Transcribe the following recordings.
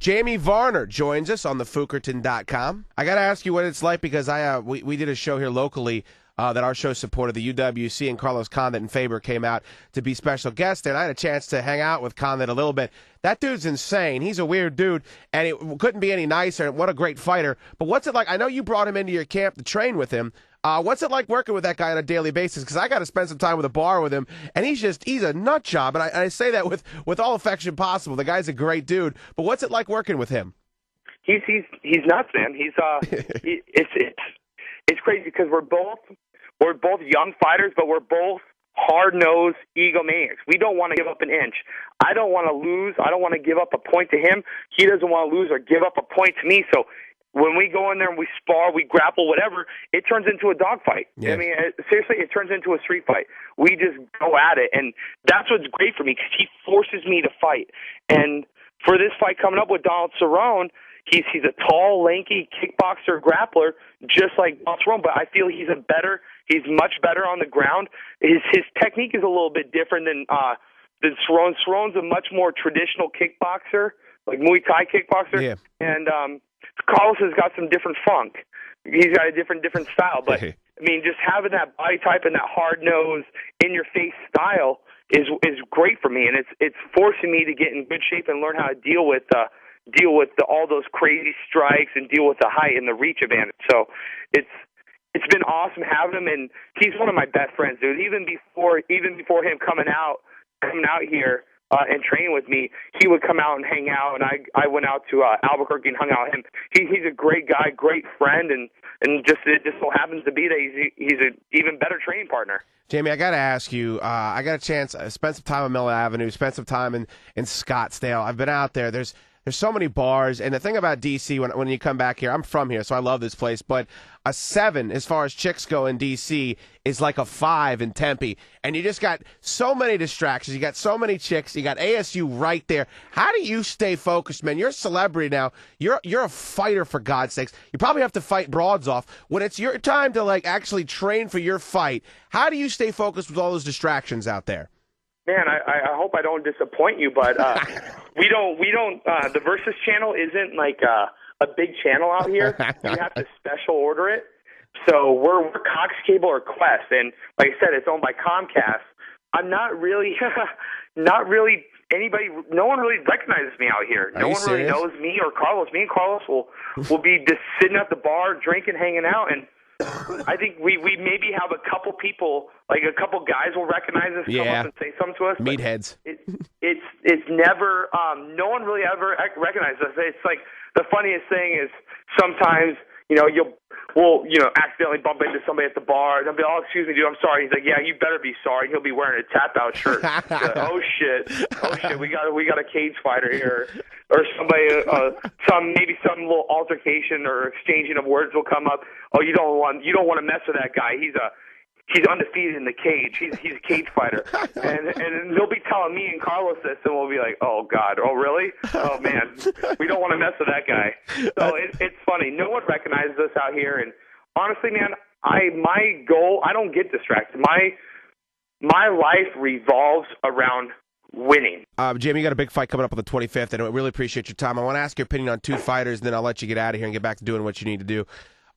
Jaime Varner joins us on the Fukerton.com. I got to ask you what it's like because we did a show here locally that our show supported. The UWC and Carlos Condit and Faber came out to be special guests there, and I had a chance to hang out with Condit a little bit. That dude's insane. He's a weird dude, and it couldn't be any nicer. What a great fighter. But what's it like? I know you brought him into your camp to train with him. What's it like working with that guy on a daily basis? Because I got to spend some time with a bar with him, and he's a nut job. And I say that with all affection possible. The guy's a great dude. But what's it like working with him? He's nuts, man. It's crazy because we're both young fighters, but we're both hard-nosed egomaniacs. We don't want to give up an inch. I don't want to lose. I don't want to give up a point to him. He doesn't want to lose or give up a point to me. So when we go in there and we spar, we grapple, whatever, it turns into a dogfight. Yeah. I mean, seriously, it turns into a street fight. We just go at it, and that's what's great for me because he forces me to fight. And for this fight coming up with Donald Cerrone, he's a tall, lanky kickboxer, grappler, just like Donald Cerrone, but I feel he's much better on the ground. His technique is a little bit different than Cerrone. Cerrone's a much more traditional kickboxer, like Muay Thai kickboxer. Yeah. And Carlos has got some different funk. He's got a different style. But, I mean, just having that body type and that hard-nosed, in-your-face style is great for me. And it's forcing me to get in good shape and learn how to deal with all those crazy strikes and deal with the height and the reach advantage. So it's been awesome having him, and he's one of my best friends, dude. Even before him coming out here and training with me, he would come out and hang out, and I went out to Albuquerque and hung out with him. He's a great guy, great friend, and it just so happens to be that he's an even better training partner. Jaime, I got to ask you, I got a chance, I spent some time on Miller Avenue, spent some time in Scottsdale. I've been out there. There's so many bars, and the thing about D.C., when you come back here, I'm from here, so I love this place, but a 7, as far as chicks go in D.C., is like a 5 in Tempe, and you just got so many distractions. You got so many chicks. You got ASU right there. How do you stay focused, man? You're a celebrity now. You're a fighter, for God's sakes. You probably have to fight broads off. When it's your time to, like, actually train for your fight, how do you stay focused with all those distractions out there? Man, I hope I don't disappoint you, but we don't. The Versus channel isn't like a big channel out here. You have to special order it. So we're Cox Cable or Quest, and like I said, it's owned by Comcast. I'm not really anybody. No one really recognizes me out here. No one really knows me or Carlos. Me and Carlos will be just sitting at the bar, drinking, hanging out, and I think we maybe have a couple people, like a couple guys will recognize us, come up and say something to us. Meatheads. It's never, no one really ever recognizes us. It's like the funniest thing is sometimes, we'll accidentally bump into somebody at the bar and they'll be, "Oh, excuse me, dude, I'm sorry." He's like, "Yeah, you better be sorry." He'll be wearing a tap out shirt. Like, oh shit, we got a cage fighter here, or somebody, maybe some little altercation or exchanging of words will come up. "Oh, you don't want to mess with that guy. He's undefeated in the cage. He's a cage fighter." And they'll be telling me and Carlos this, and we'll be like, "Oh God, oh really? Oh man, we don't want to mess with that guy." So it's funny. No one recognizes us out here, and honestly, man, my goal, I don't get distracted. My life revolves around winning. Jaime, you got a big fight coming up on the 25th, and I really appreciate your time. I want to ask your opinion on 2 fighters, and then I'll let you get out of here and get back to doing what you need to do.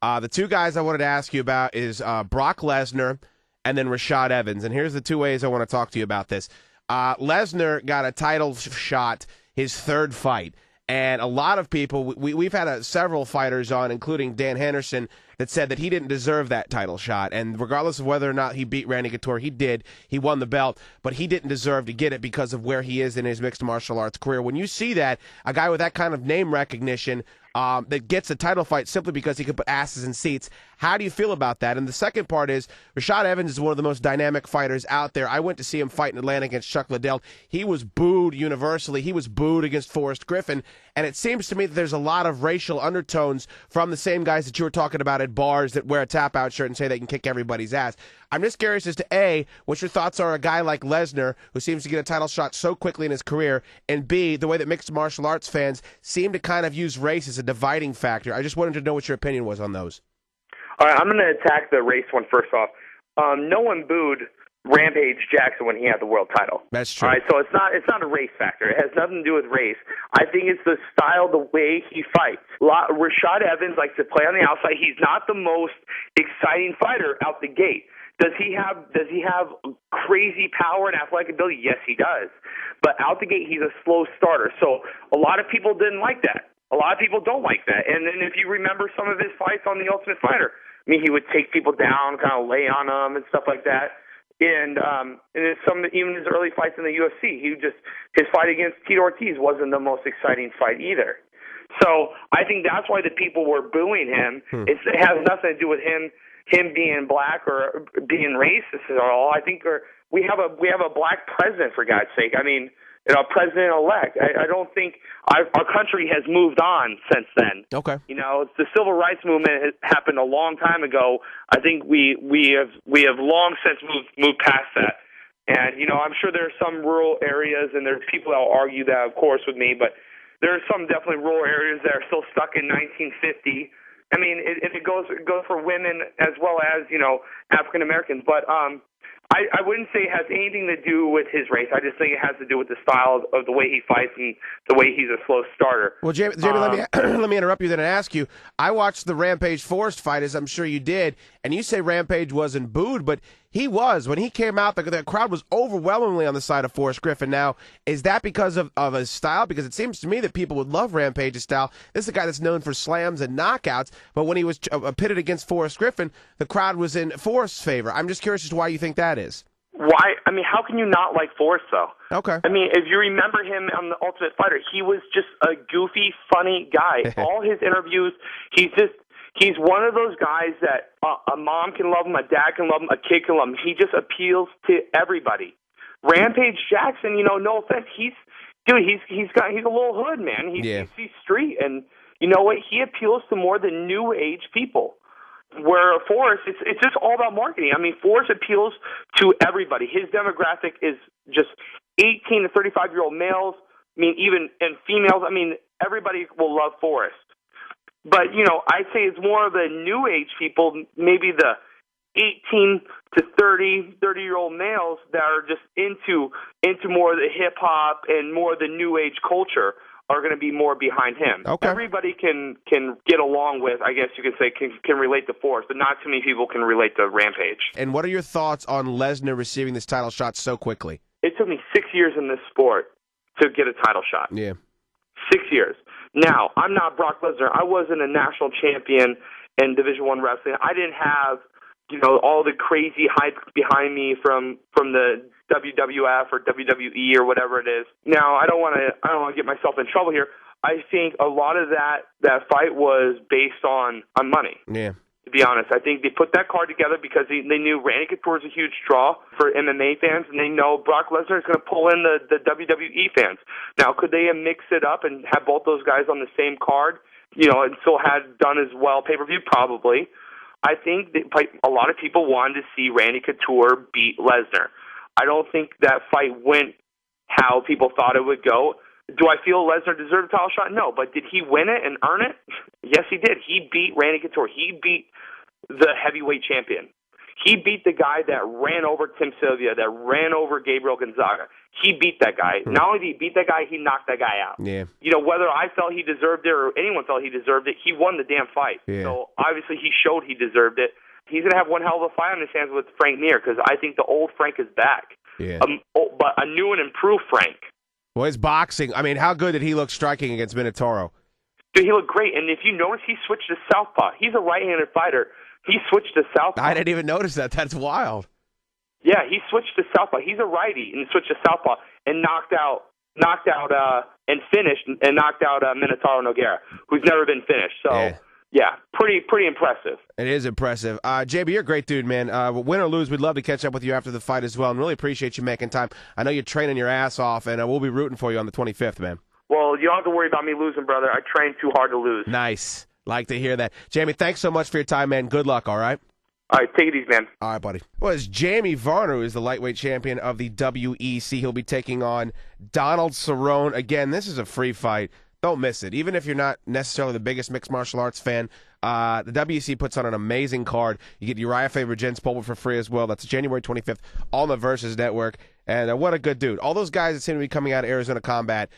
The 2 guys I wanted to ask you about is Brock Lesnar and then Rashad Evans. And here's the 2 ways I want to talk to you about this. Lesnar got a title shot, his 3rd fight. And a lot of people, we've had several fighters on, including Dan Henderson, that said that he didn't deserve that title shot. And regardless of whether or not he beat Randy Couture, he did. He won the belt, but he didn't deserve to get it because of where he is in his mixed martial arts career. When you see that, a guy with that kind of name recognition that gets a title fight simply because he could put asses in seats, how do you feel about that? And the second part is, Rashad Evans is one of the most dynamic fighters out there. I went to see him fight in Atlanta against Chuck Liddell. He was booed universally. He was booed against Forrest Griffin. And it seems to me that there's a lot of racial undertones from the same guys that you were talking about at bars that wear a tap-out shirt and say they can kick everybody's ass. I'm just curious as to, A, what your thoughts are on a guy like Lesnar, who seems to get a title shot so quickly in his career, and B, the way that mixed martial arts fans seem to kind of use race as a dividing factor. I just wanted to know what your opinion was on those. All right, I'm going to attack the race one first off. No one booed Rampage Jackson when he had the world title. That's true. All right, so it's not a race factor. It has nothing to do with race. I think it's the style, the way he fights. Rashad Evans likes to play on the outside. He's not the most exciting fighter out the gate. Does he have crazy power and athletic ability? Yes, he does. But out the gate, he's a slow starter. So a lot of people didn't like that. A lot of people don't like that. And then if you remember some of his fights on The Ultimate Fighter, I mean, he would take people down, kind of lay on them and stuff like that. And even his early fights in the UFC, his fight against Tito Ortiz wasn't the most exciting fight either. So I think that's why the people were booing him. It has nothing to do with him being black or being racist at all. I think we have a black president, for God's sake. I mean, president-elect. I don't think our country has moved on since then. Okay. You know, the civil rights movement has happened a long time ago. I think we have long since moved past that. And, you know, I'm sure there are some rural areas, and there's people that will argue that, of course, with me, but there are some definitely rural areas that are still stuck in 1950. I mean, it goes for women as well as, you know, African Americans. But I wouldn't say it has anything to do with his race. I just think it has to do with the style of the way he fights and the way he's a slow starter. Well, Jamie, let me interrupt you then and ask you. I watched the Rampage Forrest fight, as I'm sure you did, and you say Rampage wasn't booed, but he was. When he came out, the crowd was overwhelmingly on the side of Forrest Griffin. Now, is that because of his style? Because it seems to me that people would love Rampage's style. This is a guy that's known for slams and knockouts, but when he was pitted against Forrest Griffin, the crowd was in Forrest's favor. I'm just curious as to why you think that is. Why? I mean, how can you not like Forrest, though? Okay. I mean, if you remember him on The Ultimate Fighter, he was just a goofy, funny guy. All his interviews, he's one of those guys that a mom can love him, a dad can love him, a kid can love him. He just appeals to everybody. Rampage Jackson, you know, no offense, he's a little hood, man. He's street, and you know what? He appeals to more the new age people. Where Forrest, it's just all about marketing. I mean, Forrest appeals to everybody. His demographic is just 18 to 35-year-old males. I mean, even and females. I mean, everybody will love Forrest. But, you know, I'd say it's more of the new age people, maybe the 18 to 30-year-old males that are just into more of the hip-hop and more of the new age culture are going to be more behind him. Okay. Everybody can get along with, I guess you could say, can relate to Forrest, but not too many people can relate to Rampage. And what are your thoughts on Lesnar receiving this title shot so quickly? It took me 6 years in this sport to get a title shot. Yeah. 6 years. Now, I'm not Brock Lesnar. I wasn't a national champion in Division I wrestling. I didn't have, you know, all the crazy hype behind me from the WWF or WWE or whatever it is. Now, I don't want to get myself in trouble here. I think a lot of that fight was based on money. Yeah. To be honest, I think they put that card together because they knew Randy Couture is a huge draw for MMA fans, and they know Brock Lesnar is going to pull in the WWE fans. Now, could they have mixed it up and have both those guys on the same card, you know, and still had done as well pay-per-view? Probably. I think that a lot of people wanted to see Randy Couture beat Lesnar. I don't think that fight went how people thought it would go. Do I feel Lesnar deserved a title shot? No, but did he win it and earn it? Yes, he did. He beat Randy Couture. He beat the heavyweight champion. He beat the guy that ran over Tim Sylvia, that ran over Gabriel Gonzaga. He beat that guy. Not only did he beat that guy, he knocked that guy out. Yeah. You know, whether I felt he deserved it or anyone felt he deserved it, he won the damn fight. Yeah. So obviously he showed he deserved it. He's going to have one hell of a fight on his hands with Frank Mir because I think the old Frank is back. Yeah. But a new and improved Frank. Well, his boxing, I mean, how good did he look striking against Minotauro? Dude, he looked great. And if you notice, he switched to southpaw. He's a right-handed fighter. He switched to southpaw. I didn't even notice that. That's wild. Yeah, he switched to southpaw. He's a righty and switched to southpaw and knocked out and finished and knocked out Minotauro Nogueira, who's never been finished. So, yeah, pretty impressive. It is impressive. JB, you're a great dude, man. Win or lose, we'd love to catch up with you after the fight as well, and really appreciate you making time. I know you're training your ass off, and we'll be rooting for you on the 25th, man. Well, you don't have to worry about me losing, brother. I train too hard to lose. Nice. Like to hear that. Jamie, thanks so much for your time, man. Good luck, all right? All right, take it easy, man. All right, buddy. Well, it's Jaime Varner, who is the lightweight champion of the WEC. He'll be taking on Donald Cerrone. Again, this is a free fight. don't miss it. Even if you're not necessarily the biggest mixed martial arts fan, the WEC puts on an amazing card. You get Uriah Faber-Jens pulpit for free as well. That's January 25th on the Versus Network. And what a good dude. All those guys that seem to be coming out of Arizona Combat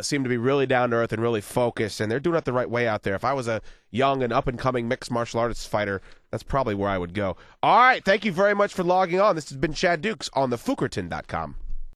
seem to be really down to earth and really focused, and they're doing it the right way out there. If I was a young and up-and-coming mixed martial arts fighter, that's probably where I would go. All right, thank you very much for logging on. This has been Chad Dukes on thefukerton.com.